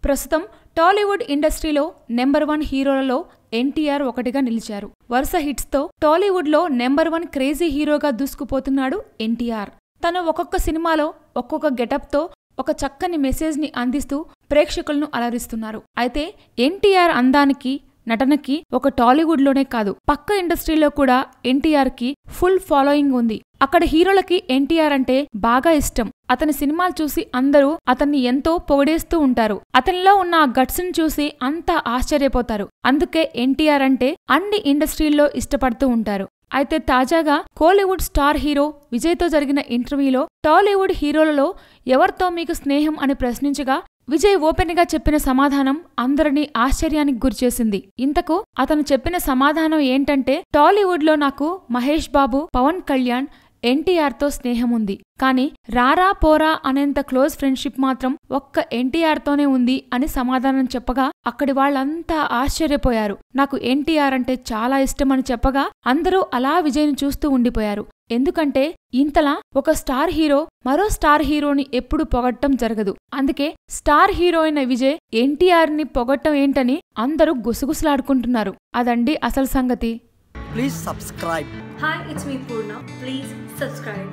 ప్రస్తుతం టాలీవుడ్ ఇండస్ట్రీలో నెంబర్ 1 హీరోలలో ఎన్టీఆర్ ఒకటిగా నిలిచారు. వరుస హిట్స్తో టాలీవుడ్లో నెంబర్ 1 క్రేజీ హీరోగా దూసుకుపోతున్నాడు ఎన్టీఆర్. తను ఒక్కొక్క సినిమాలో ఒక్కొక్క గెటప్తో ఒక చక్కని మెసేజ్ని అందిస్తూ ప్రేక్షకులను అలరిస్తున్నారు. అయితే ఎన్టీఆర్ అందానికి, నటనకి ఒక టాలీవుడ్లోనే కాదు, పక్క ఇండస్ట్రీలో కూడా ఎన్టీఆర్కి ఫుల్ ఫాలోయింగ్ ఉంది. అక్కడ హీరోలకి ఎన్టీఆర్ అంటే బాగా ఇష్టం. అతని సినిమాలు చూసి అందరూ అతన్ని ఎంతో పొగిడేస్తూ ఉంటారు. అతనిలో ఉన్న ఆ గట్స్ని చూసి అంతా ఆశ్చర్యపోతారు. అందుకే ఎన్టీఆర్ అంటే అన్ని ఇండస్ట్రీల్లో ఇష్టపడుతూ ఉంటారు. అయితే తాజాగా కోలీవుడ్ స్టార్ హీరో విజయ్తో జరిగిన ఇంటర్వ్యూలో టాలీవుడ్ హీరోలలో ఎవరితో మీకు స్నేహం అని ప్రశ్నించగా విజయ్ ఓపెన్ గా చెప్పిన సమాధానం అందరినీ ఆశ్చర్యానికి గురిచేసింది. ఇంతకు అతను చెప్పిన సమాధానం ఏంటంటే, టాలీవుడ్ లో నాకు మహేష్ బాబు, పవన్ కళ్యాణ్, ఎన్టీఆర్ తో స్నేహం ఉంది. కానీ రారా పోరా అనేంత క్లోజ్ ఫ్రెండ్షిప్ మాత్రం ఒక్క ఎన్టీఆర్ తోనే ఉంది అని సమాధానం చెప్పగా అక్కడి వాళ్ళంతా ఆశ్చర్యపోయారు. నాకు ఎన్టీఆర్ అంటే చాలా ఇష్టం అని చెప్పగా అందరూ అలా విజయ్ని చూస్తూ ఉండిపోయారు. ఎందుకంటే ఇంతలా ఒక స్టార్ హీరో మరో స్టార్ హీరోని ఎప్పుడు పొగట్టం జరగదు. అందుకే స్టార్ హీరో అయిన విజయ్ ఎన్టీఆర్ ని పొగట్టం ఏంటని అందరూ గుసగుసలాడుకుంటున్నారు. అదండి అసలు సంగతి. Please subscribe. Hi, it's me Purna. Please subscribe.